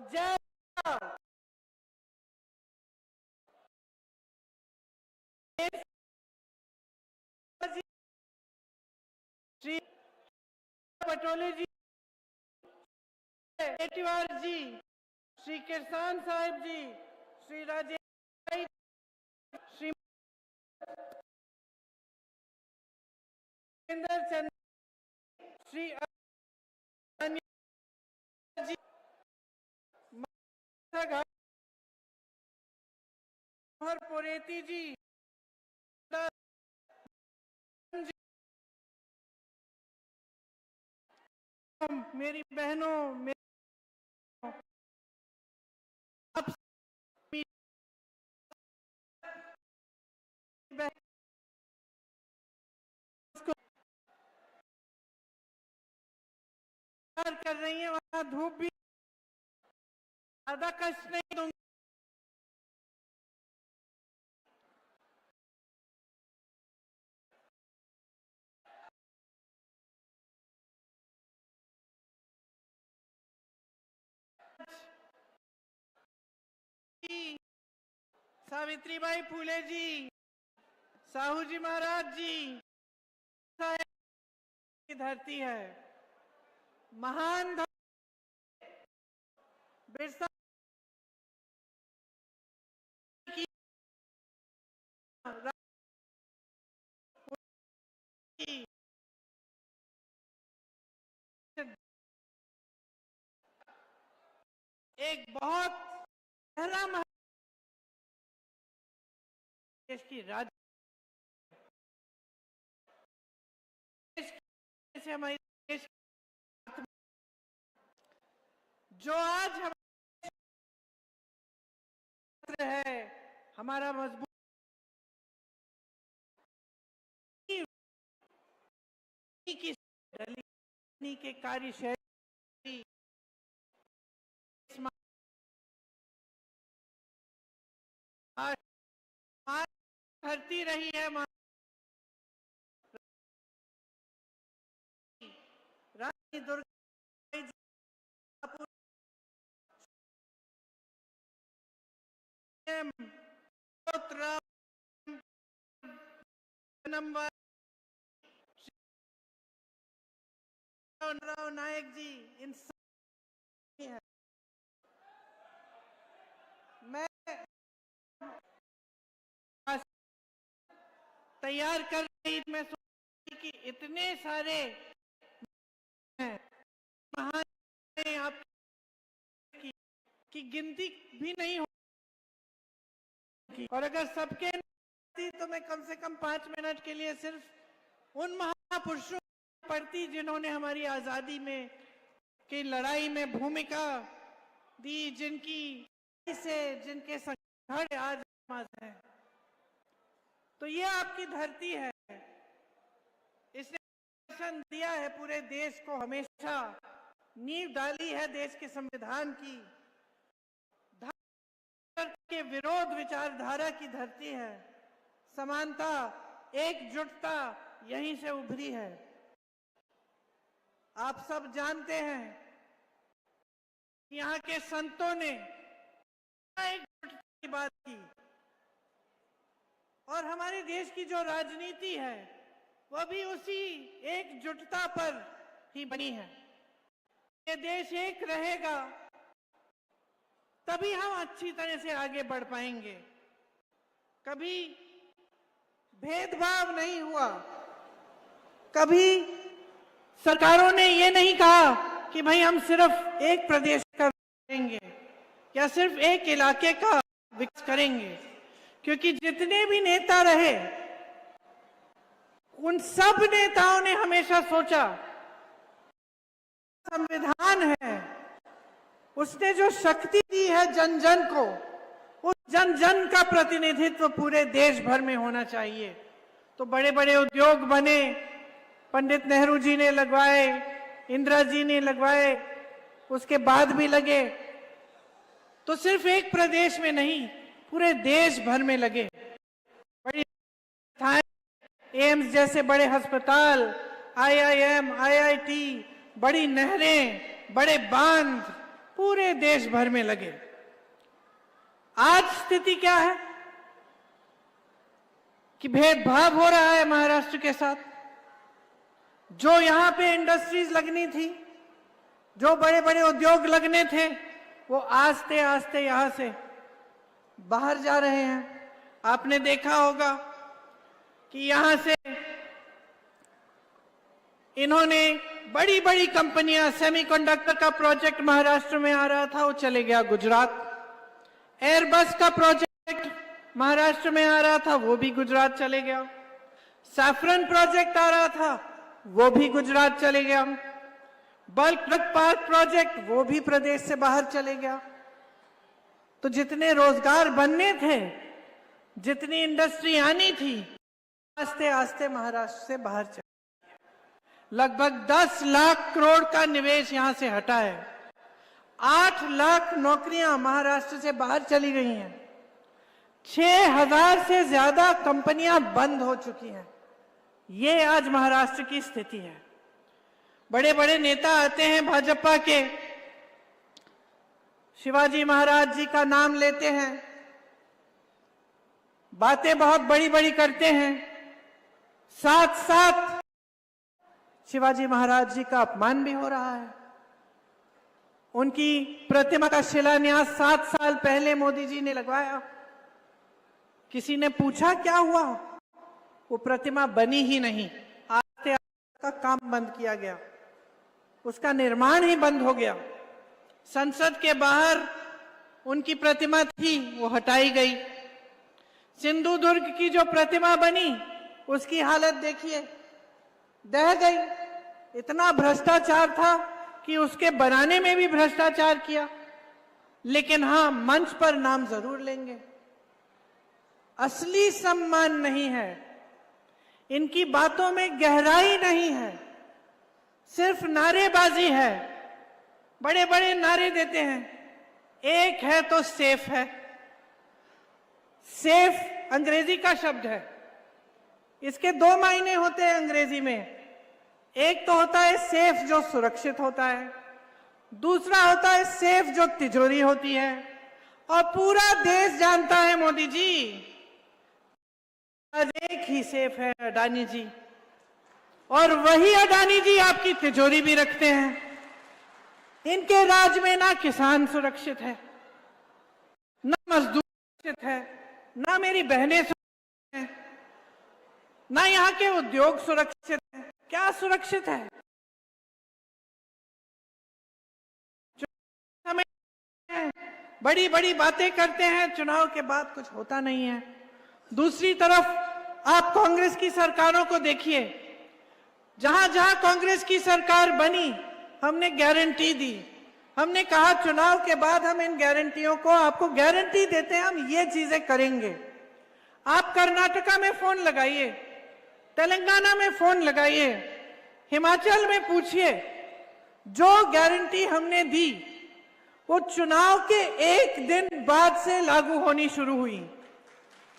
जय श्री पटोले जी, एटीवार जी, श्री किरसान साहिब जी, श्री राजेश, श्री चंद्र, श्री जी, पोरेती जी, मेरी बहनों, आप कर रही है, वहां धूप भी ज्यादा कष्ट नहीं दूंगी। सावित्रीबाई फूले जी, साहू जी महाराज जी की धरती है। महान बिरसा की एक बहुत पहला देश की राज्य से हमारे देश जो आज हमारा है, हमारा मजबूत की के कार्यशैली धरती रही है। रानी दुर्गा जी नायक जी, इन सब है। मैं तैयार कर रही, मैं सोची कि इतने सारे महान आप की गिनती भी नहीं हो, और अगर सबके तो मैं कम से कम 5 मिनट के लिए सिर्फ उन महापुरुषों पढ़ती जिन्होंने हमारी आजादी में की लड़ाई में भूमिका दी, जिनके संघर्ष आज है। तो ये आपकी धरती है, इसने दर्शन दिया है पूरे देश को, हमेशा नींव डाली है देश के संविधान की, के विरोध विचारधारा की धरती है। समानता, एकजुटता यहीं से उभरी है। आप सब जानते हैं यहाँ के संतों ने एकजुटता की बात की, और हमारे देश की जो राजनीति है वह भी उसी एकजुटता पर ही बनी है। ये देश एक रहेगा तभी हम अच्छी तरह से आगे बढ़ पाएंगे। कभी भेदभाव नहीं हुआ, कभी सरकारों ने ये नहीं कहा कि भाई हम सिर्फ एक प्रदेश का करेंगे या सिर्फ एक इलाके का विकास करेंगे, क्योंकि जितने भी नेता रहे उन सब नेताओं ने हमेशा सोचा संविधान है, उसने जो शक्ति दी है जन जन को, उस जन जन का प्रतिनिधित्व पूरे देश भर में होना चाहिए। तो बड़े बड़े उद्योग बने, पंडित नेहरू जी ने लगवाए, इंदिरा जी ने लगवाए, उसके बाद भी लगे, तो सिर्फ एक प्रदेश में नहीं पूरे देश भर में लगे। बड़ी एम्स जैसे बड़े अस्पताल, IIM, IIT, बड़ी नहरें, बड़े बांध पूरे देश भर में लगे। आज स्थिति क्या है कि भेदभाव हो रहा है महाराष्ट्र के साथ। जो यहां पे इंडस्ट्रीज लगनी थी, जो बड़े बड़े उद्योग लगने थे, वो आस्ते आस्ते यहां से बाहर जा रहे हैं। आपने देखा होगा कि यहां से इन्होंने बड़ी बड़ी कंपनियां, सेमीकंडक्टर का प्रोजेक्ट महाराष्ट्र में आ रहा था, वो चले गया गुजरात। एयरबस का प्रोजेक्ट महाराष्ट्र में आ रहा था, वो भी गुजरात चले गया। सैफरन प्रोजेक्ट आ रहा था, वो भी गुजरात चले गया। बल्क ड्रग पार्क प्रोजेक्ट, वो भी प्रदेश से बाहर चले गया। तो जितने रोजगार बनने थे, जितनी इंडस्ट्री आनी थी, आस्ते आस्ते महाराष्ट्र से बाहर चले। लगभग 10 लाख करोड़ का निवेश यहां से हटा है। 8 लाख नौकरियां महाराष्ट्र से बाहर चली गई हैं। 6000 से ज्यादा कंपनियां बंद हो चुकी हैं। ये आज महाराष्ट्र की स्थिति है। बड़े बड़े नेता आते हैं भाजपा के, शिवाजी महाराज जी का नाम लेते हैं, बातें बहुत बड़ी बड़ी करते हैं, साथ साथ शिवाजी महाराज जी का अपमान भी हो रहा है। उनकी प्रतिमा का शिलान्यास 7 साल पहले मोदी जी ने लगवाया। किसी ने पूछा क्या हुआ? वो प्रतिमा बनी ही नहीं। आस्ते आस्ते का काम बंद किया गया, उसका निर्माण ही बंद हो गया। संसद के बाहर उनकी प्रतिमा थी, वो हटाई गई। सिंधुदुर्ग की जो प्रतिमा बनी, उसकी हालत देखिए, दह गई। इतना भ्रष्टाचार था कि उसके बनाने में भी भ्रष्टाचार किया। लेकिन हां, मंच पर नाम जरूर लेंगे। असली सम्मान नहीं है, इनकी बातों में गहराई नहीं है, सिर्फ नारेबाजी है। बड़े बड़े नारे देते हैं। एक है तो सेफ है। सेफ अंग्रेजी का शब्द है, इसके 2 मायने होते हैं अंग्रेजी में। एक तो होता है सेफ, जो सुरक्षित होता है। दूसरा होता है सेफ, जो तिजोरी होती है। और पूरा देश जानता है मोदी जी, आज एक ही सेफ है, अडानी जी। और वही अडानी जी आपकी तिजोरी भी रखते हैं। इनके राज में ना किसान सुरक्षित है, ना मजदूर सुरक्षित है, ना मेरी बहनें सुरक्षित हैं, ना यहाँ के उद्योग सुरक्षित हैं। क्या सुरक्षित है? बड़ी बड़ी बातें करते हैं, चुनाव के बाद कुछ होता नहीं है। दूसरी तरफ आप कांग्रेस की सरकारों को देखिए। जहां जहां कांग्रेस की सरकार बनी, हमने गारंटी दी। हमने कहा चुनाव के बाद हम इन गारंटियों को, आपको गारंटी देते हैं, हम ये चीजें करेंगे। आप कर्नाटका में फोन लगाइए, तेलंगाना में फोन लगाइए, हिमाचल में पूछिए, जो गारंटी हमने दी वो चुनाव के 1 दिन बाद से लागू होनी शुरू हुई।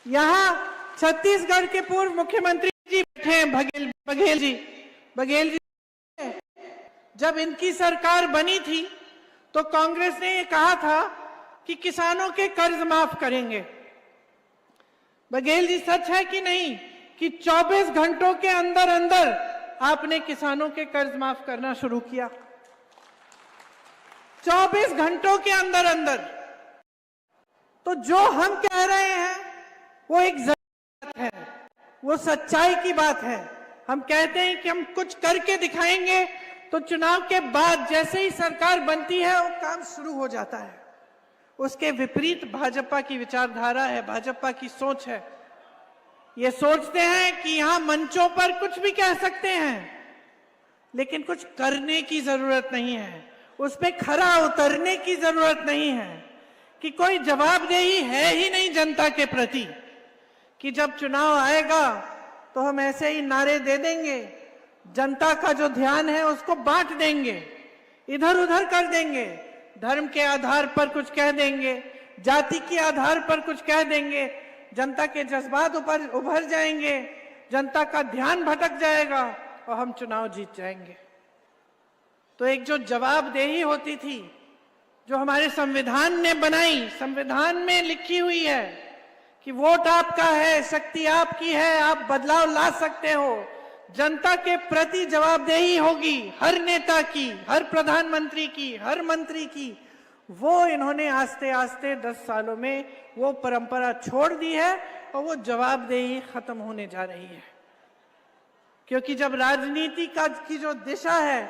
यहां छत्तीसगढ़ के पूर्व मुख्यमंत्री जी बैठे हैं, बघेल जी। जब इनकी सरकार बनी थी तो कांग्रेस ने ये कहा था कि किसानों के कर्ज माफ करेंगे। बघेल जी, सच है कि नहीं कि 24 घंटों के अंदर अंदर आपने किसानों के कर्ज माफ करना शुरू किया? 24 घंटों के अंदर अंदर। तो जो हम कह रहे हैं वो एक बात है, वो सच्चाई की बात है। हम कहते हैं कि हम कुछ करके दिखाएंगे, तो चुनाव के बाद जैसे ही सरकार बनती है वो काम शुरू हो जाता है। उसके विपरीत भाजपा की विचारधारा है, भाजपा की सोच है। ये सोचते हैं कि यहां मंचों पर कुछ भी कह सकते हैं, लेकिन कुछ करने की जरूरत नहीं है, उस पे खरा उतरने की जरूरत नहीं है, कि कोई जवाबदेही है ही नहीं जनता के प्रति, कि जब चुनाव आएगा तो हम ऐसे ही नारे दे देंगे, जनता का जो ध्यान है उसको बांट देंगे, इधर उधर कर देंगे, धर्म के आधार पर कुछ कह देंगे, जाति के आधार पर कुछ कह देंगे, जनता के जज्बात ऊपर उभर जाएंगे, जनता का ध्यान भटक जाएगा और हम चुनाव जीत जाएंगे। तो एक जो जवाबदेही होती थी जो हमारे संविधान ने बनाई, संविधान में लिखी हुई है कि वोट आपका है, शक्ति आपकी है, आप बदलाव ला सकते हो, जनता के प्रति जवाबदेही होगी हर नेता की, हर प्रधानमंत्री की, हर मंत्री की, वो इन्होंने आस्ते आस्ते 10 सालों में वो परंपरा छोड़ दी है और वो जवाबदेही खत्म होने जा रही है। क्योंकि जब राजनीति की जो दिशा है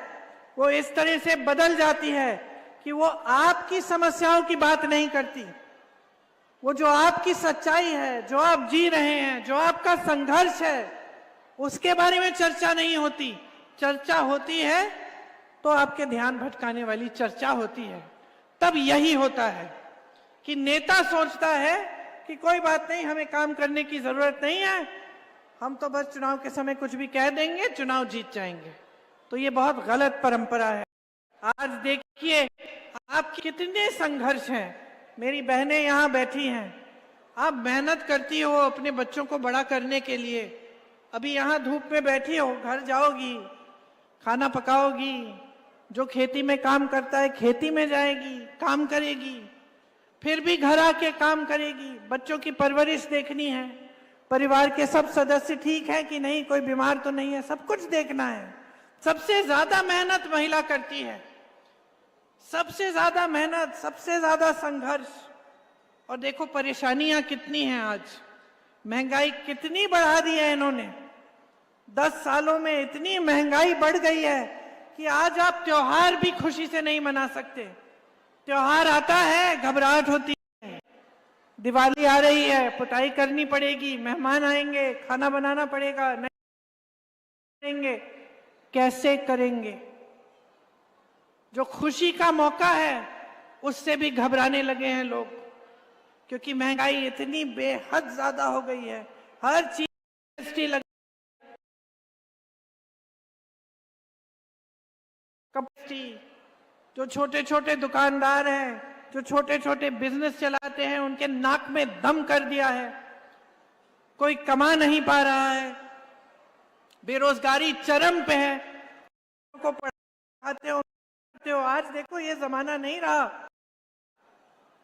वो इस तरह से बदल जाती है कि वो आपकी समस्याओं की बात नहीं करती, वो जो आपकी सच्चाई है, जो आप जी रहे हैं, जो आपका संघर्ष है, उसके बारे में चर्चा नहीं होती। चर्चा होती है तो आपके ध्यान भटकाने वाली चर्चा होती है। तब यही होता है कि नेता सोचता है कि कोई बात नहीं, हमें काम करने की जरूरत नहीं है, हम तो बस चुनाव के समय कुछ भी कह देंगे, चुनाव जीत जाएंगे। तो ये बहुत गलत परंपरा है। आज देखिए आपके कितने संघर्ष हैं। मेरी बहनें यहाँ बैठी हैं, आप मेहनत करती हो अपने बच्चों को बड़ा करने के लिए। अभी यहाँ धूप में बैठी हो, घर जाओगी, खाना पकाओगी, जो खेती में काम करता है खेती में जाएगी, काम करेगी, फिर भी घर आके काम करेगी, बच्चों की परवरिश देखनी है, परिवार के सब सदस्य ठीक है कि नहीं, कोई बीमार तो नहीं है, सब कुछ देखना है। सबसे ज्यादा मेहनत महिला करती है, सबसे ज्यादा मेहनत, सबसे ज्यादा संघर्ष। और देखो परेशानियां कितनी हैं आज, महंगाई कितनी बढ़ा दी है इन्होंने। 10 सालों में इतनी महंगाई बढ़ गई है कि आज आप त्योहार भी खुशी से नहीं मना सकते। त्योहार आता है, घबराहट होती है, दिवाली आ रही है, पुताई करनी पड़ेगी, मेहमान आएंगे, खाना बनाना पड़ेगा, नहीं करेंगे, कैसे करेंगे। जो खुशी का मौका है उससे भी घबराने लगे हैं लोग, क्योंकि महंगाई इतनी बेहद ज्यादा हो गई है, हर चीज जीएसटी लग, जो छोटे छोटे दुकानदार हैं, जो छोटे छोटे बिजनेस चलाते हैं, उनके नाक में दम कर दिया है, कोई कमा नहीं पा रहा है, बेरोजगारी चरम पे है, को पढ़ाते हो। आज देखो ये जमाना नहीं रहा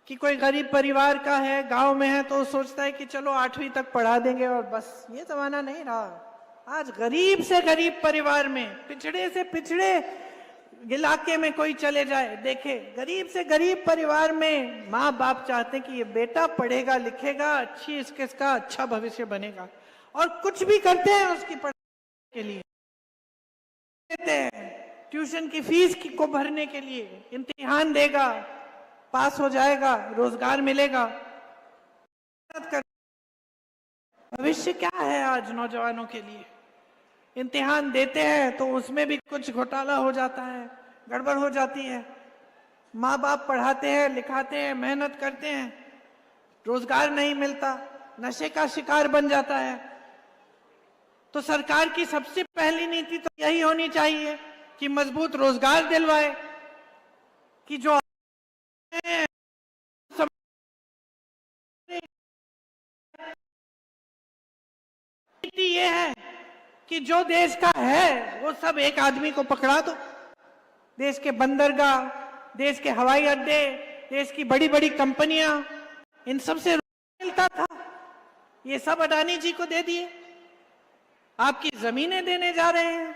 कि कोई गरीब परिवार का है, गांव में है, तो सोचता है कि चलो 8वीं तक पढ़ा देंगे और बस, ये जमाना नहीं रहा। आज गरीब से गरीब परिवार में, पिछड़े से पिछड़े इलाके में कोई चले जाए, देखे गरीब से गरीब परिवार में माँ बाप चाहते हैं कि ये बेटा पढ़ेगा लिखेगा, अच्छी इसका अच्छा भविष्य बनेगा, और कुछ भी करते हैं उसकी पढ़ाई के लिए, देते हैं ट्यूशन की फीस को भरने के लिए, इम्तिहान देगा, पास हो जाएगा, रोजगार मिलेगा। भविष्य क्या है आज नौजवानों के लिए? इम्तिहान देते हैं तो उसमें भी कुछ घोटाला हो जाता है, गड़बड़ हो जाती है। माँ बाप पढ़ाते हैं, लिखाते हैं, मेहनत करते हैं, रोजगार नहीं मिलता, नशे का शिकार बन जाता है। तो सरकार की सबसे पहली नीति तो यही होनी चाहिए कि मजबूत रोजगार दिलवाए, कि जो नीति ये है कि जो देश का है वो सब एक आदमी को पकड़ा दो। देश के बंदरगाह, देश के हवाई अड्डे, देश की बड़ी बड़ी कंपनियां, इन सब से मिलता था, ये सब अडानी जी को दे दिए। आपकी जमीनें देने जा रहे हैं।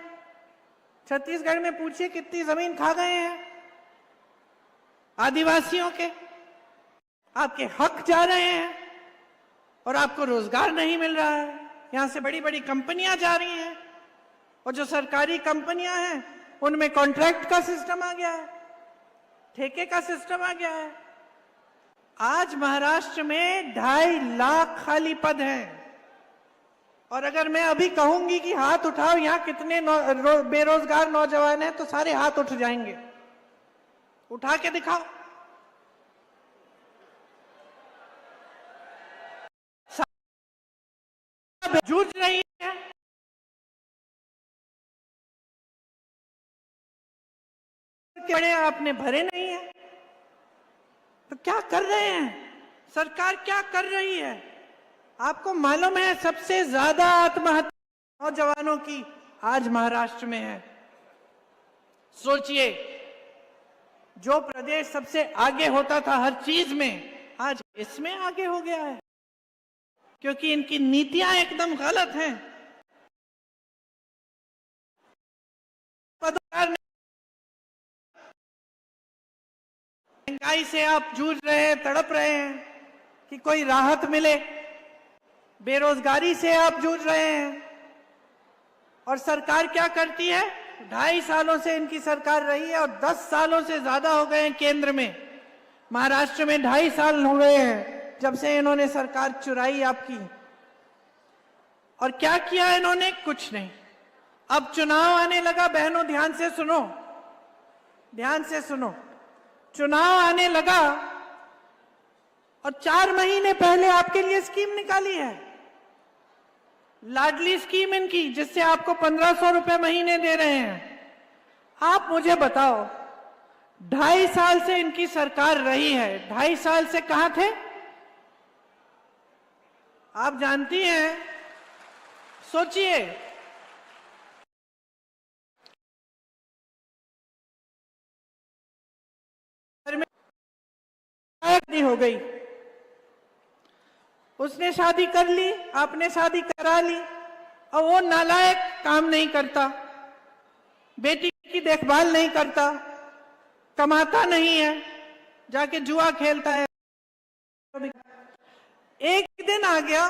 छत्तीसगढ़ में पूछिए कितनी जमीन खा गए हैं आदिवासियों के, आपके हक जा रहे हैं और आपको रोजगार नहीं मिल रहा है। यहां से बड़ी बड़ी कंपनियां जा रही हैं, और जो सरकारी कंपनियां हैं उनमें कॉन्ट्रैक्ट का सिस्टम आ गया है, ठेके का सिस्टम आ गया है। आज महाराष्ट्र में 2.5 लाख खाली पद हैं, और अगर मैं अभी कहूंगी कि हाथ उठाओ यहां कितने बेरोजगार नौजवान हैं, तो सारे हाथ उठ जाएंगे। उठा के दिखाओ। जूझ रही है, बड़े आपने भरे नहीं है, तो क्या कर रहे हैं? सरकार क्या कर रही है? आपको मालूम है सबसे ज्यादा आत्महत्या नौजवानों की आज महाराष्ट्र में है। सोचिए जो प्रदेश सबसे आगे होता था हर चीज में, आज इसमें आगे हो गया है, क्योंकि इनकी नीतियां एकदम गलत हैं। महंगाई से आप जूझ रहे हैं, तड़प रहे हैं कि कोई राहत मिले। बेरोजगारी से आप जूझ रहे हैं, और सरकार क्या करती है? 2.5 सालों से इनकी सरकार रही है, और 10 सालों से ज्यादा हो गए हैं केंद्र में। महाराष्ट्र में 2.5 साल हो गए हैं जब से इन्होंने सरकार चुराई आपकी। और क्या किया इन्होंने? कुछ नहीं। अब चुनाव आने लगा, बहनों ध्यान से सुनो, ध्यान से सुनो। चुनाव आने लगा और 4 महीने पहले आपके लिए स्कीम निकाली है, लाडली स्कीम इनकी, जिससे आपको 1500 रुपए महीने दे रहे हैं। आप मुझे बताओ, 2.5 साल से इनकी सरकार रही है, 2.5 साल से कहां थे? आप जानती हैं, सोचिए, हो गई। उसने शादी कर ली, आपने शादी करा ली, और वो नालायक काम नहीं करता, बेटी की देखभाल नहीं करता, कमाता नहीं है, जाके जुआ खेलता है। एक दिन आ गया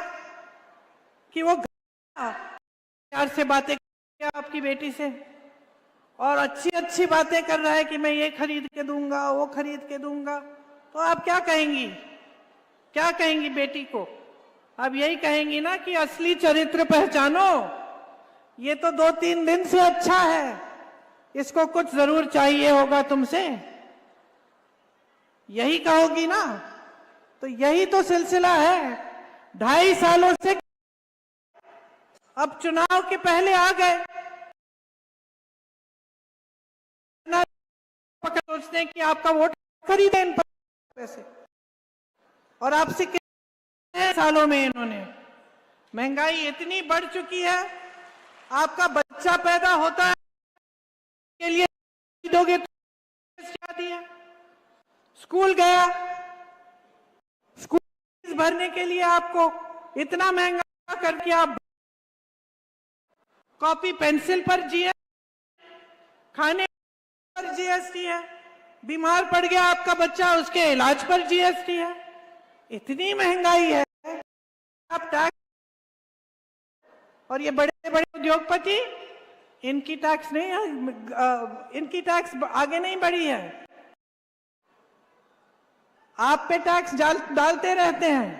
कि वो प्यार से बातें कर आपकी बेटी से, और अच्छी अच्छी बातें कर रहा है कि मैं ये खरीद के दूंगा, वो खरीद के दूंगा। तो आप क्या कहेंगी? क्या कहेंगी बेटी को? अब यही कहेंगी ना कि असली चरित्र पहचानो, ये तो 2-3 दिन से अच्छा है, इसको कुछ जरूर चाहिए होगा तुमसे, यही कहोगी ना? तो यही तो सिलसिला है 2.5 सालों से। अब चुनाव के पहले आ गए, सोचते कि आपका वोट खरीदे इन पैसे, और आपसे कितने सालों में इन्होंने, महंगाई इतनी बढ़ चुकी है, आपका बच्चा पैदा होता है के लिए दोगे तो क्या दिया? स्कूल गया, स्कूल फीस भरने के लिए आपको इतना महंगा करके आप कॉपी पेंसिल पर जीएसटी, खाने पर जीएसटी है, बीमार पड़ गया आपका बच्चा, उसके इलाज पर जीएसटी है। इतनी महंगाई है, आप टैक्स, और ये बड़े बड़े उद्योगपति, इनकी टैक्स नहीं, इनकी टैक्स आगे नहीं बढ़ी है, आप पे टैक्स डालते रहते हैं।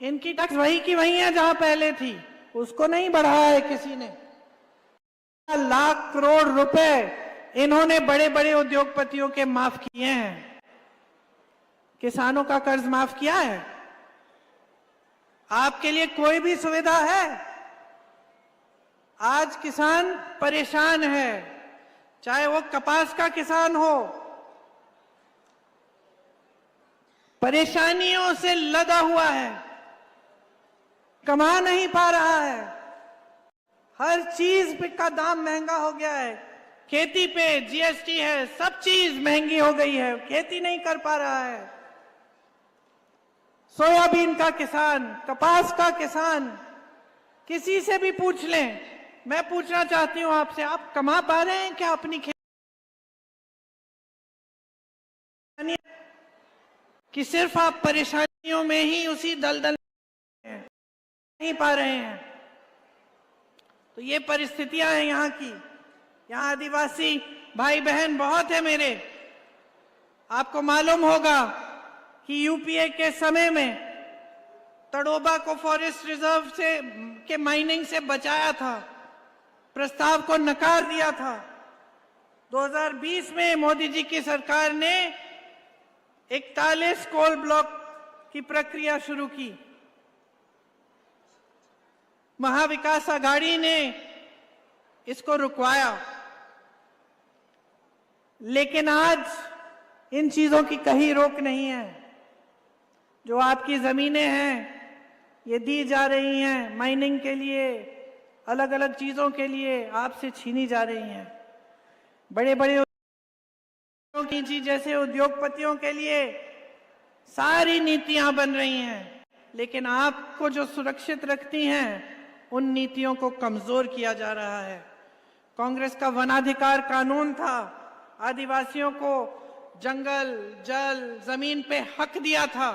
इनकी टैक्स वही की वही है जहां पहले थी, उसको नहीं बढ़ाया है किसी ने। लाख करोड़ रुपए इन्होंने बड़े बड़े उद्योगपतियों के माफ किए हैं। किसानों का कर्ज माफ किया है? आपके लिए कोई भी सुविधा है? आज किसान परेशान है, चाहे वो कपास का किसान हो, परेशानियों से लदा हुआ है, कमा नहीं पा रहा है, हर चीज का दाम महंगा हो गया है, खेती पे जीएसटी है, सब चीज महंगी हो गई है, खेती नहीं कर पा रहा है। सोयाबीन का किसान, कपास का किसान, किसी से भी पूछ लें। मैं पूछना चाहती हूं आपसे, आप कमा पा रहे हैं क्या अपनी खेती? कि सिर्फ आप परेशानियों में ही उसी दलदल में नहीं पा रहे हैं? तो ये परिस्थितियां हैं यहाँ की। यहाँ आदिवासी भाई बहन बहुत है मेरे। आपको मालूम होगा कि यूपीए के समय में तड़ोबा को फॉरेस्ट रिजर्व से के माइनिंग से बचाया था, प्रस्ताव को नकार दिया था। 2020 में मोदी जी की सरकार ने 41 कोल ब्लॉक की प्रक्रिया शुरू की। महाविकास आघाड़ी ने इसको रुकवाया, लेकिन आज इन चीजों की कहीं रोक नहीं है। जो आपकी जमीनें हैं ये दी जा रही हैं माइनिंग के लिए, अलग अलग चीजों के लिए आपसे छीनी जा रही हैं। बड़े बड़े अडानी जी जैसे उद्योगपतियों के लिए सारी नीतियां बन रही हैं, लेकिन आपको जो सुरक्षित रखती हैं उन नीतियों को कमजोर किया जा रहा है। कांग्रेस का वनाधिकार कानून था, आदिवासियों को जंगल, जल, जमीन पे हक दिया था,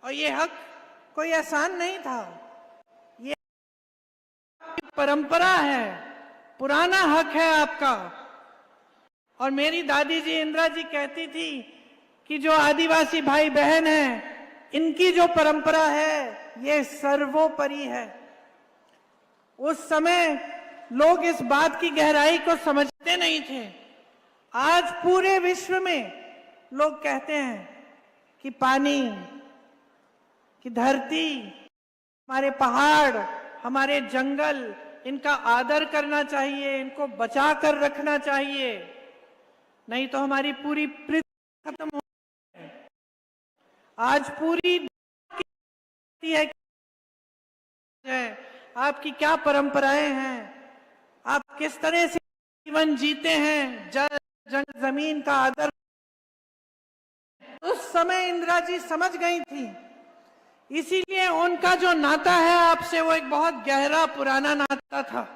और ये हक कोई आसान नहीं था। ये परंपरा है, पुराना हक है आपका। और मेरी दादी जी इंदिरा जी कहती थी कि जो आदिवासी भाई बहन हैं, इनकी जो परंपरा है ये सर्वोपरि है। उस समय लोग इस बात की गहराई को समझते नहीं थे। आज पूरे विश्व में लोग कहते हैं कि पानी, कि धरती, हमारे पहाड़, हमारे जंगल, इनका आदर करना चाहिए, इनको बचा कर रखना चाहिए, नहीं तो हमारी पूरी पृथ्वी खत्म हो जाए। आज पूरी है आपकी क्या परंपराएं हैं, आप किस तरह से जीवन जीते हैं, जल, जंगल, जमीन का आदर। उस समय इंदिरा जी समझ गई थी, इसीलिए उनका जो नाता है आपसे वो एक बहुत गहरा पुराना नाता था,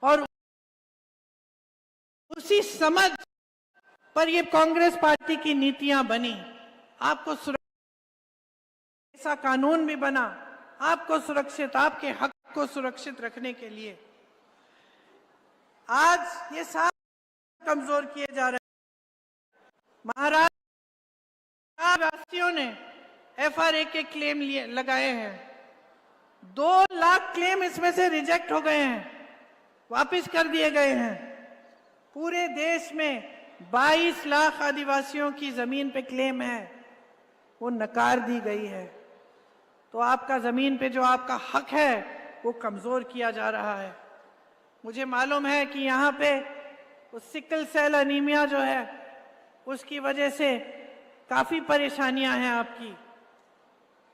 और उसी समझ पर ये कांग्रेस पार्टी की नीतियां बनी। आपको सुरक्षित, ऐसा कानून भी बना आपको सुरक्षित, आपके हक को सुरक्षित रखने के लिए। आज ये सारे कमजोर किए जा रहे हैं। महाराष्ट्र वासियों ने FRA के क्लेम लगाए हैं, 2 लाख क्लेम इसमें से रिजेक्ट हो गए हैं, वापस कर दिए गए हैं। पूरे देश में 22 लाख आदिवासियों की जमीन पे क्लेम है, वो नकार दी गई है। तो आपका जमीन पे जो आपका हक है वो कमजोर किया जा रहा है। मुझे मालूम है कि यहाँ पे सिकल सेल एनीमिया जो है उसकी वजह से काफी परेशानियां हैं आपकी।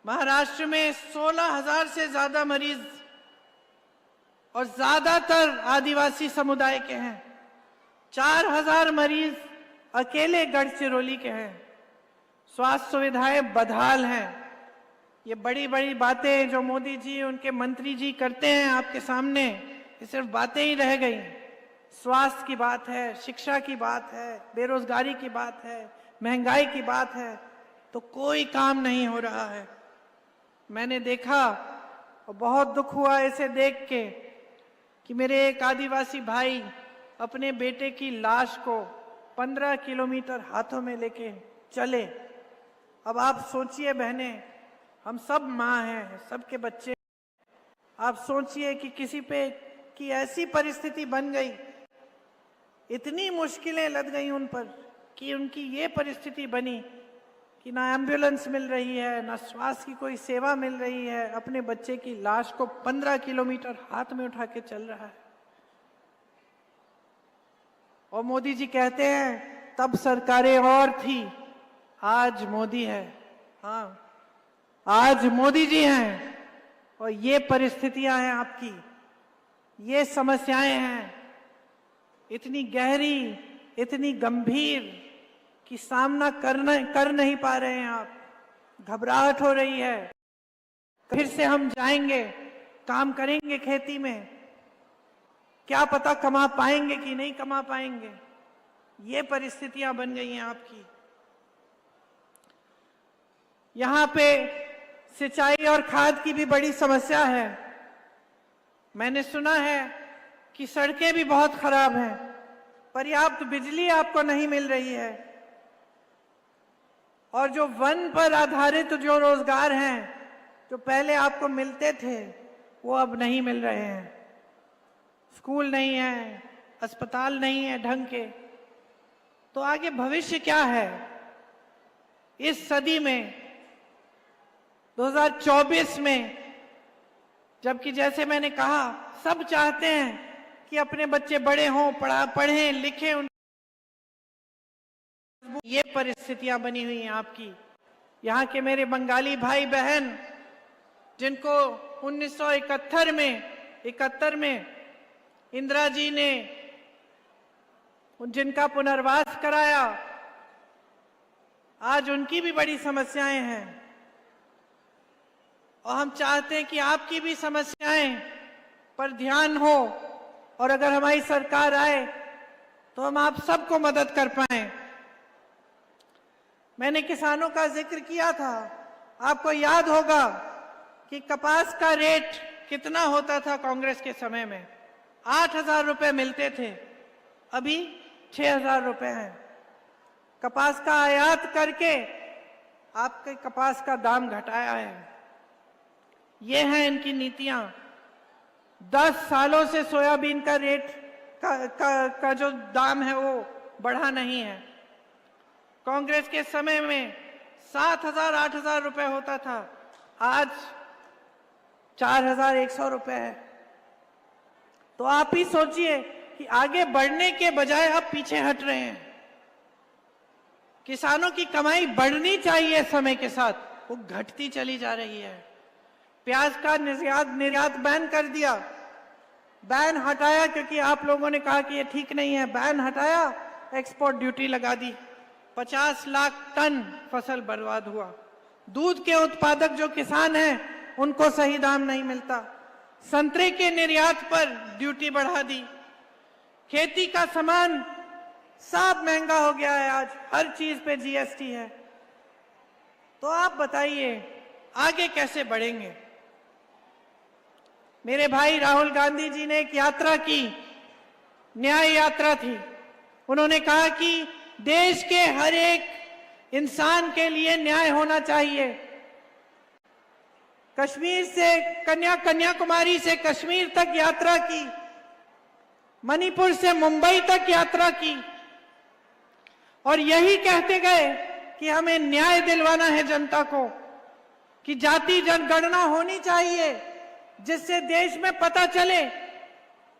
महाराष्ट्र में 16,000 से ज्यादा मरीज और ज्यादातर आदिवासी समुदाय के हैं। 4,000 मरीज अकेले गढ़चिरौली के हैं। स्वास्थ्य सुविधाएं बदहाल हैं। ये बड़ी बड़ी बातें जो मोदी जी, उनके मंत्री जी करते हैं आपके सामने, ये सिर्फ बातें ही रह गई। स्वास्थ्य की बात है, शिक्षा की बात है, बेरोजगारी की बात है, महंगाई की बात है, तो कोई काम नहीं हो रहा है। मैंने देखा और बहुत दुख हुआ इसे देख के कि मेरे एक आदिवासी भाई अपने बेटे की लाश को 15 किलोमीटर हाथों में लेके चले। अब आप सोचिए बहनें, हम सब माँ हैं, सबके बच्चे, आप सोचिए कि किसी पे की ऐसी परिस्थिति बन गई, इतनी मुश्किलें लद गई उन पर कि उनकी ये परिस्थिति बनी कि ना एम्बुलेंस मिल रही है, ना स्वास्थ्य की कोई सेवा मिल रही है, अपने बच्चे की लाश को 15 किलोमीटर हाथ में उठा के चल रहा है। और मोदी जी कहते हैं तब सरकारें और थी, आज मोदी है। हाँ, आज मोदी जी हैं और ये परिस्थितियां हैं आपकी, ये समस्याएं हैं इतनी गहरी, इतनी गंभीर कि सामना कर नहीं पा रहे हैं आप। घबराहट हो रही है, फिर से हम जाएंगे, काम करेंगे खेती में, क्या पता कमा पाएंगे कि नहीं कमा पाएंगे। ये परिस्थितियां बन गई हैं आपकी। यहाँ पे सिंचाई और खाद की भी बड़ी समस्या है। मैंने सुना है कि सड़कें भी बहुत खराब हैं, पर्याप्त बिजली आपको नहीं मिल रही है, और जो वन पर आधारित जो रोजगार हैं जो पहले आपको मिलते थे वो अब नहीं मिल रहे हैं। स्कूल नहीं है, अस्पताल नहीं है ढंग के, तो आगे भविष्य क्या है इस सदी में 2024 में, जबकि जैसे मैंने कहा सब चाहते हैं कि अपने बच्चे बड़े हों, पढ़ें लिखें। ये परिस्थितियां बनी हुई हैं आपकी। यहाँ के मेरे बंगाली भाई बहन जिनको 1971 में इंदिरा जी ने जिनका पुनर्वास कराया, आज उनकी भी बड़ी समस्याएं हैं। और हम चाहते हैं कि आपकी भी समस्याएं पर ध्यान हो, और अगर हमारी सरकार आए तो हम आप सबको मदद कर पाएं। मैंने किसानों का जिक्र किया था, आपको याद होगा कि कपास का रेट कितना होता था कांग्रेस के समय में, 8,000 रुपए मिलते थे, अभी 6,000 रुपए हैं। कपास का आयात करके आपके कपास का दाम घटाया है। ये हैं इनकी नीतियां। 10 सालों से सोयाबीन का रेट का जो दाम है वो बढ़ा नहीं है। कांग्रेस के समय में 7,000 8,000 रुपए होता था, आज 4,100 रुपए है। तो आप ही सोचिए कि आगे बढ़ने के बजाय आप पीछे हट रहे हैं। किसानों की कमाई बढ़नी चाहिए, समय के साथ वो घटती चली जा रही है। प्याज का निर्यात बैन कर दिया, बैन हटाया क्योंकि आप लोगों ने कहा कि ये ठीक नहीं है, बैन हटाया, एक्सपोर्ट ड्यूटी लगा दी, 50 लाख टन फसल बर्बाद हुआ। दूध के उत्पादक जो किसान हैं उनको सही दाम नहीं मिलता। संतरे के निर्यात पर ड्यूटी बढ़ा दी। खेती का सामान सब महंगा हो गया है, आज हर चीज पे जीएसटी है। तो आप बताइए आगे कैसे बढ़ेंगे। मेरे भाई राहुल गांधी जी ने एक यात्रा की, न्याय यात्रा थी। उन्होंने कहा कि देश के हर एक इंसान के लिए न्याय होना चाहिए। कश्मीर से कन्याकुमारी से कश्मीर तक यात्रा की, मणिपुर से मुंबई तक यात्रा की, और यही कहते गए कि हमें न्याय दिलवाना है जनता को, कि जाति जनगणना होनी चाहिए जिससे देश में पता चले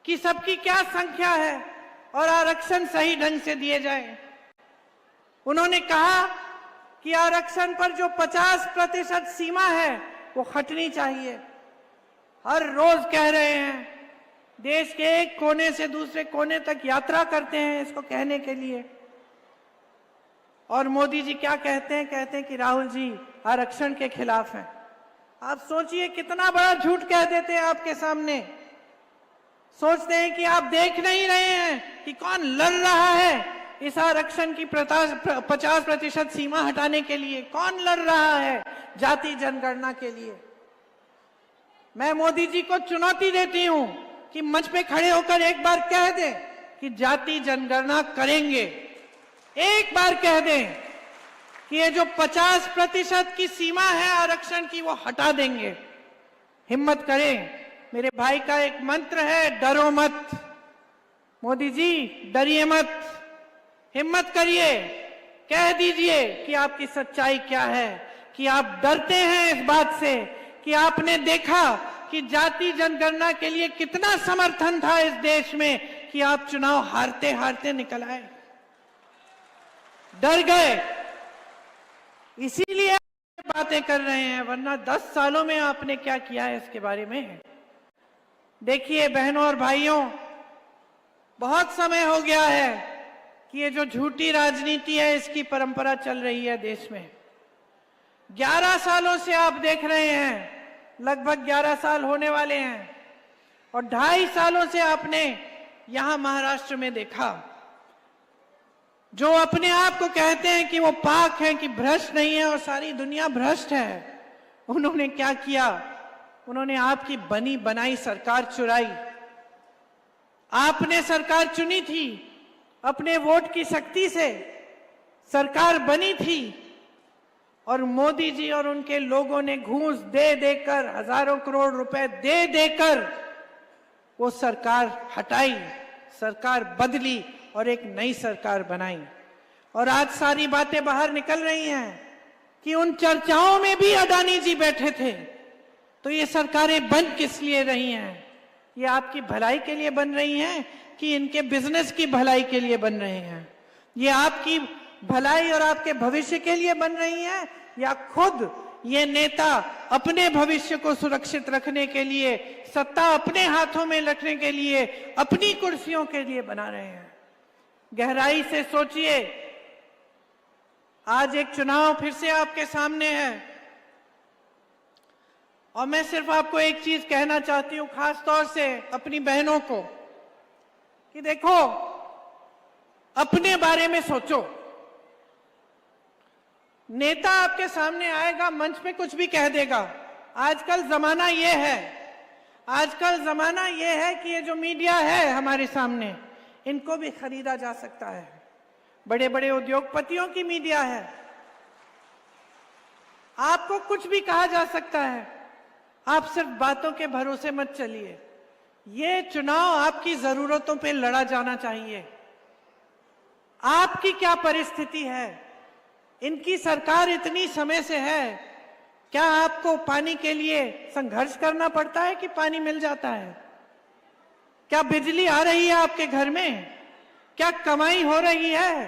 कि सबकी क्या संख्या है और आरक्षण सही ढंग से दिए जाए। उन्होंने कहा कि आरक्षण पर जो 50% सीमा है वो हटनी चाहिए। हर रोज कह रहे हैं, देश के एक कोने से दूसरे कोने तक यात्रा करते हैं इसको कहने के लिए। और मोदी जी क्या कहते हैं? कहते हैं कि राहुल जी आरक्षण के खिलाफ हैं। आप सोचिए कितना बड़ा झूठ कह देते हैं आपके सामने। सोचते हैं कि आप देख नहीं रहे हैं कि कौन लड़ रहा है इस आरक्षण की 50% सीमा हटाने के लिए, कौन लड़ रहा है जाति जनगणना के लिए। मैं मोदी जी को चुनौती देती हूं कि मंच पे खड़े होकर एक बार कह दें कि जाति जनगणना करेंगे। एक बार कह दें कि ये जो 50% की सीमा है आरक्षण की वो हटा देंगे। हिम्मत करें। मेरे भाई का एक मंत्र है, डरो मत। मोदी जी डरिए मत, हिम्मत करिए, कह दीजिए कि आपकी सच्चाई क्या है, कि आप डरते हैं इस बात से कि आपने देखा कि जाति जनगणना के लिए कितना समर्थन था इस देश में कि आप चुनाव हारते हारते निकल आए। डर गए, इसीलिए बातें कर रहे हैं, वरना 10 सालों में आपने क्या किया है इसके बारे में। देखिए बहनों और भाइयों, बहुत समय हो गया है कि ये जो झूठी राजनीति है इसकी परंपरा चल रही है देश में। 11 सालों से आप देख रहे हैं, लगभग 11 साल होने वाले हैं, और 2.5 सालों से आपने यहां महाराष्ट्र में देखा, जो अपने आप को कहते हैं कि वो पाक हैं, कि भ्रष्ट नहीं है और सारी दुनिया भ्रष्ट है। उन्होंने क्या किया? उन्होंने आपकी बनी बनाई सरकार चुराई। आपने सरकार चुनी थी, अपने वोट की शक्ति से सरकार बनी थी, और मोदी जी और उनके लोगों ने घूस दे देकर, हजारों करोड़ रुपए दे देकर वो सरकार हटाई, सरकार बदली और एक नई सरकार बनाई। और आज सारी बातें बाहर निकल रही हैं कि उन चर्चाओं में भी अडानी जी बैठे थे। तो ये सरकारें बन किस लिए रही हैं? ये आपकी भलाई के लिए बन रही हैं कि इनके बिजनेस की भलाई के लिए बन रही हैं? ये आपकी भलाई और आपके भविष्य के लिए बन रही हैं, या खुद ये नेता अपने भविष्य को सुरक्षित रखने के लिए, सत्ता अपने हाथों में रखने के लिए, अपनी कुर्सियों के लिए बना रहे हैं? गहराई से सोचिए। आज एक चुनाव फिर से आपके सामने है और मैं सिर्फ आपको एक चीज कहना चाहती हूं, खास तौर से अपनी बहनों को, कि देखो, अपने बारे में सोचो। नेता आपके सामने आएगा, मंच पे कुछ भी कह देगा। आजकल जमाना ये है कि ये जो मीडिया है हमारे सामने, इनको भी खरीदा जा सकता है। बड़े बड़े उद्योगपतियों की मीडिया है, आपको कुछ भी कहा जा सकता है। आप सिर्फ बातों के भरोसे मत चलिए। ये चुनाव आपकी जरूरतों पे लड़ा जाना चाहिए। आपकी क्या परिस्थिति है? इनकी सरकार इतनी समय से है, क्या आपको पानी के लिए संघर्ष करना पड़ता है कि पानी मिल जाता है? क्या बिजली आ रही है आपके घर में? क्या कमाई हो रही है?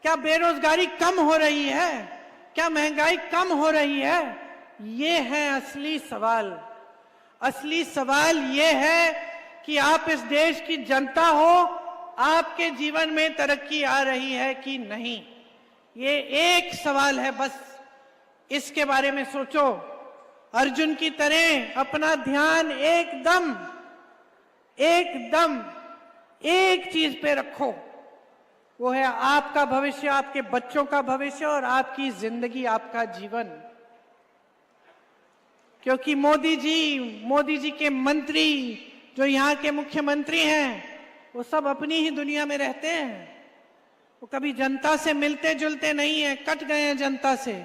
क्या बेरोजगारी कम हो रही है? क्या महंगाई कम हो रही है? ये है असली सवाल। असली सवाल ये है कि आप इस देश की जनता हो, आपके जीवन में तरक्की आ रही है कि नहीं। ये एक सवाल है बस, इसके बारे में सोचो। अर्जुन की तरह अपना ध्यान एकदम एक चीज पे रखो, वो है आपका भविष्य, आपके बच्चों का भविष्य और आपकी जिंदगी, आपका जीवन। क्योंकि मोदी जी के मंत्री, जो यहाँ के मुख्यमंत्री हैं, वो सब अपनी ही दुनिया में रहते हैं। वो कभी जनता से मिलते जुलते नहीं है, कट गए हैं जनता से।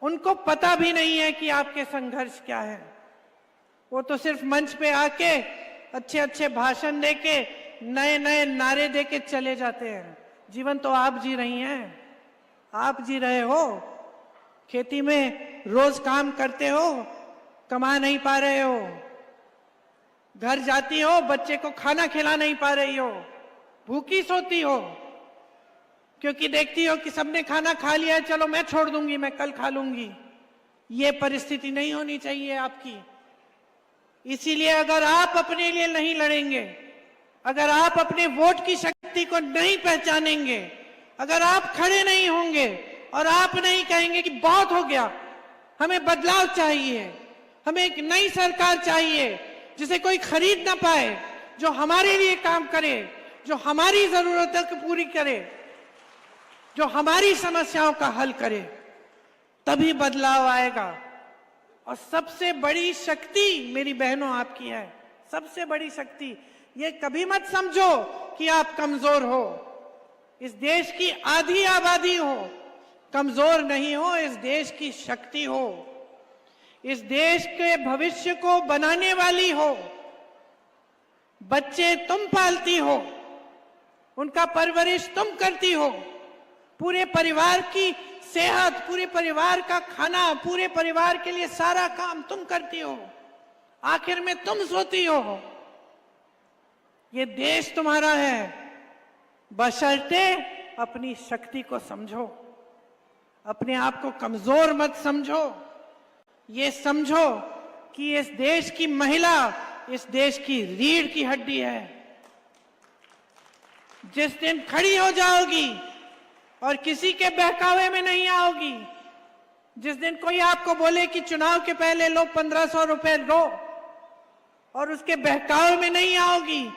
उनको पता भी नहीं है कि आपके संघर्ष क्या है। वो तो सिर्फ मंच पे आके अच्छे अच्छे भाषण देके, नए नए नारे देके चले जाते हैं। जीवन तो आप जी रही हैं, आप जी रहे हो। खेती में रोज काम करते हो, कमा नहीं पा रहे हो। घर जाती हो, बच्चे को खाना खिला नहीं पा रही हो, भूखी सोती हो, क्योंकि देखती हो कि सबने खाना खा लिया है, चलो मैं छोड़ दूंगी, मैं कल खा लूंगी। ये परिस्थिति नहीं होनी चाहिए आपकी। इसीलिए अगर आप अपने लिए नहीं लड़ेंगे, अगर आप अपने वोट की शक्ति को नहीं पहचानेंगे, अगर आप खड़े नहीं होंगे और आप नहीं कहेंगे कि बहुत हो गया, हमें बदलाव चाहिए, हमें एक नई सरकार चाहिए जिसे कोई खरीद ना पाए, जो हमारे लिए काम करे, जो हमारी जरूरतों को पूरी करे, जो हमारी समस्याओं का हल करे, तभी बदलाव आएगा। और सबसे बड़ी शक्ति मेरी बहनों आपकी है, सबसे बड़ी शक्ति। ये कभी मत समझो कि आप कमजोर हो। इस देश की आधी आबादी हो, कमजोर नहीं हो, इस देश की शक्ति हो, इस देश के भविष्य को बनाने वाली हो। बच्चे तुम पालती हो, उनका परवरिश तुम करती हो, पूरे परिवार की सेहत, पूरे परिवार का खाना, पूरे परिवार के लिए सारा काम तुम करती हो, आखिर में तुम सोती हो। ये देश तुम्हारा है, बशर्ते अपनी शक्ति को समझो, अपने आप को कमजोर मत समझो। ये समझो कि इस देश की महिला इस देश की रीढ़ की हड्डी है। जिस दिन खड़ी हो जाओगी और किसी के बहकावे में नहीं आओगी, जिस दिन कोई आपको बोले कि चुनाव के पहले लो 1500 रुपए लो, और उसके बहकावे में नहीं आओगी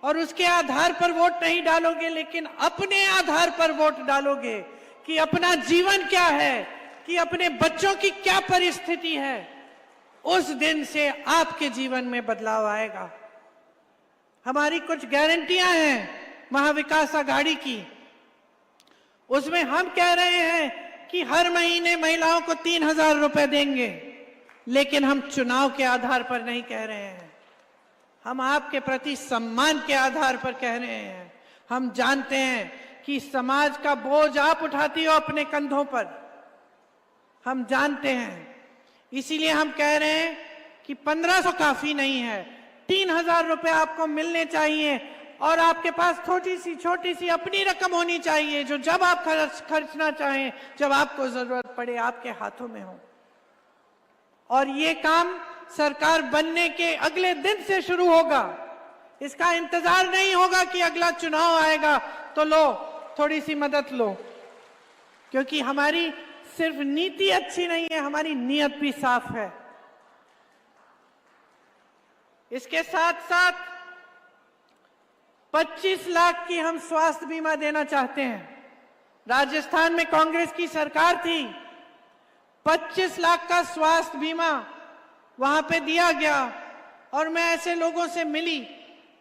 और उसके आधार पर वोट नहीं डालोगे, लेकिन अपने आधार पर वोट डालोगे कि अपना जीवन क्या है, कि अपने बच्चों की क्या परिस्थिति है, उस दिन से आपके जीवन में बदलाव आएगा। हमारी कुछ गारंटियां हैं महाविकास आघाड़ी की। उसमें हम कह रहे हैं कि हर महीने महिलाओं को 3000 रुपए देंगे, लेकिन हम चुनाव के आधार पर नहीं कह रहे हैं, हम आपके प्रति सम्मान के आधार पर कह रहे हैं। हम जानते हैं कि समाज का बोझ आप उठाती हो अपने कंधों पर, हम जानते हैं। इसीलिए हम कह रहे हैं कि 1500 काफी नहीं है, 3000 रुपए आपको मिलने चाहिए, और आपके पास छोटी सी अपनी रकम होनी चाहिए, जो जब आप खर्चना चाहें, जब आपको जरूरत पड़े, आपके हाथों में हो। और ये काम सरकार बनने के अगले दिन से शुरू होगा। इसका इंतजार नहीं होगा कि अगला चुनाव आएगा तो लो, थोड़ी सी मदद लो, क्योंकि हमारी सिर्फ नीति अच्छी नहीं है, हमारी नीयत भी साफ है। इसके साथ साथ 25 लाख की हम स्वास्थ्य बीमा देना चाहते हैं। राजस्थान में कांग्रेस की सरकार थी, 25 लाख का स्वास्थ्य बीमा वहां पे दिया गया, और मैं ऐसे लोगों से मिली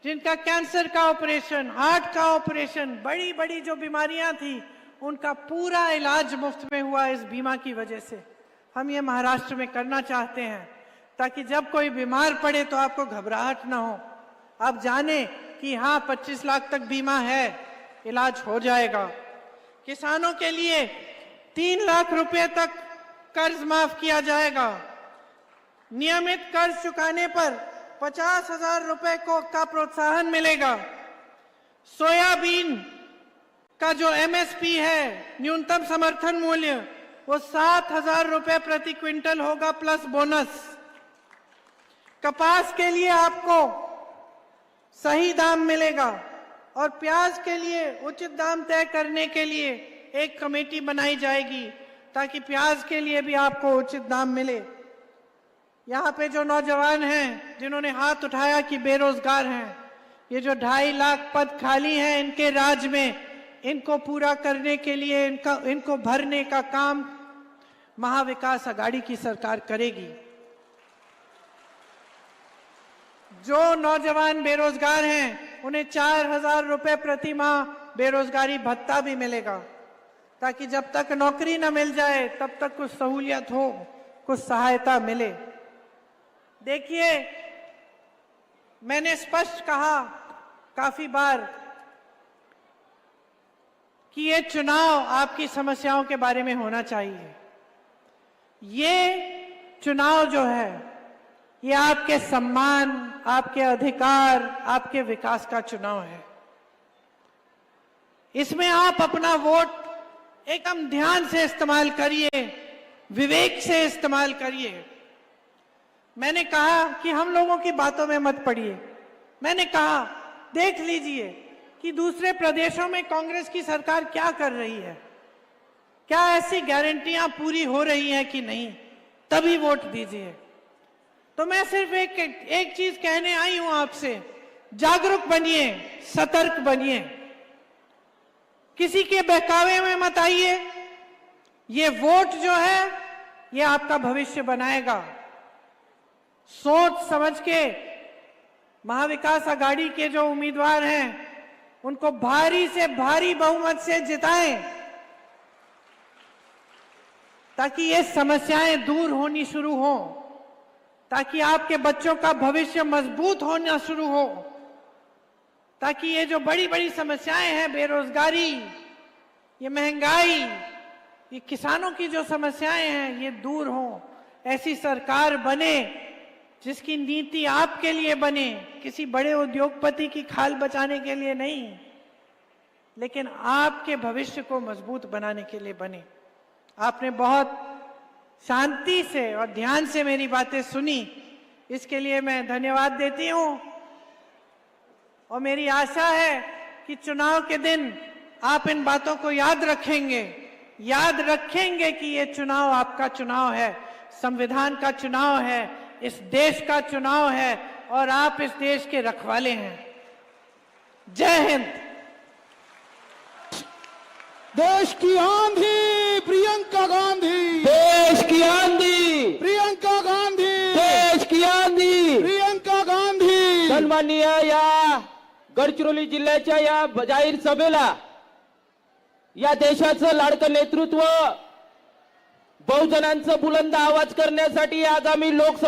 जिनका कैंसर का ऑपरेशन, हार्ट का ऑपरेशन, बड़ी बड़ी जो बीमारियां थी, उनका पूरा इलाज मुफ्त में हुआ इस बीमा की वजह से। हम ये महाराष्ट्र में करना चाहते हैं ताकि जब कोई बीमार पड़े तो आपको घबराहट ना हो, आप जाने कि हाँ 25 लाख तक बीमा है, इलाज हो जाएगा। किसानों के लिए 3 लाख रुपए तक कर्ज माफ किया जाएगा। नियमित कर्ज चुकाने पर 50,000 रुपए का प्रोत्साहन मिलेगा। सोयाबीन का जो एमएसपी है, न्यूनतम समर्थन मूल्य, वो 7,000 रुपए प्रति क्विंटल होगा प्लस बोनस। कपास के लिए आपको सही दाम मिलेगा, और प्याज के लिए उचित दाम तय करने के लिए एक कमेटी बनाई जाएगी ताकि प्याज के लिए भी आपको उचित दाम मिले। यहाँ पे जो नौजवान हैं जिन्होंने हाथ उठाया कि बेरोजगार हैं, ये जो 2.5 लाख पद खाली हैं इनके राज्य में, इनको पूरा करने के लिए, इनको भरने का काम महाविकास आघाड़ी की सरकार करेगी। जो नौजवान बेरोजगार हैं उन्हें 4,000 रुपए प्रति माह बेरोजगारी भत्ता भी मिलेगा, ताकि जब तक नौकरी न मिल जाए तब तक कुछ सहूलियत हो, कुछ सहायता मिले। देखिए, मैंने स्पष्ट कहा काफी बार कि ये चुनाव आपकी समस्याओं के बारे में होना चाहिए। ये चुनाव जो है, ये आपके सम्मान, आपके अधिकार, आपके विकास का चुनाव है। इसमें आप अपना वोट एकदम ध्यान से इस्तेमाल करिए, विवेक से इस्तेमाल करिए। मैंने कहा कि हम लोगों की बातों में मत पड़िए। मैंने कहा देख लीजिए कि दूसरे प्रदेशों में कांग्रेस की सरकार क्या कर रही है, क्या ऐसी गारंटियां पूरी हो रही हैं कि नहीं, तभी वोट दीजिए। तो मैं सिर्फ एक चीज कहने आई हूं आपसे, जागरूक बनिए, सतर्क बनिए, किसी के बहकावे में मत आइए। ये वोट जो है ये आपका भविष्य बनाएगा। सोच समझ के महाविकास आघाड़ी के जो उम्मीदवार हैं उनको भारी से भारी बहुमत से जिताएं, ताकि ये समस्याएं दूर होनी शुरू हो, ताकि आपके बच्चों का भविष्य मजबूत होना शुरू हो, ताकि ये जो बड़ी बड़ी समस्याएं हैं, बेरोजगारी, ये महंगाई, ये किसानों की जो समस्याएं हैं, ये दूर हो। ऐसी सरकार बने जिसकी नीति आपके लिए बने, किसी बड़े उद्योगपति की खाल बचाने के लिए नहीं, लेकिन आपके भविष्य को मजबूत बनाने के लिए बने। आपने बहुत शांति से और ध्यान से मेरी बातें सुनी, इसके लिए मैं धन्यवाद देती हूं। और मेरी आशा है कि चुनाव के दिन आप इन बातों को याद रखेंगे कि ये चुनाव आपका चुनाव है, संविधान का चुनाव है, इस देश का चुनाव है, और आप इस देश के रखवाले हैं। जय हिंद। देश की आंधी प्रियंका गांधी, देश की आंधी प्रियंका गांधी, देश की आंधी प्रियंका गांधी। सन्माननीय या गडचिरोली जिल्ह्याच्या या जाहीर सभेला या देशाचं लाडकं नेतृत्व, बहुजनांचं बुलंद आवाज करण्यासाठी आगामी लोकसभा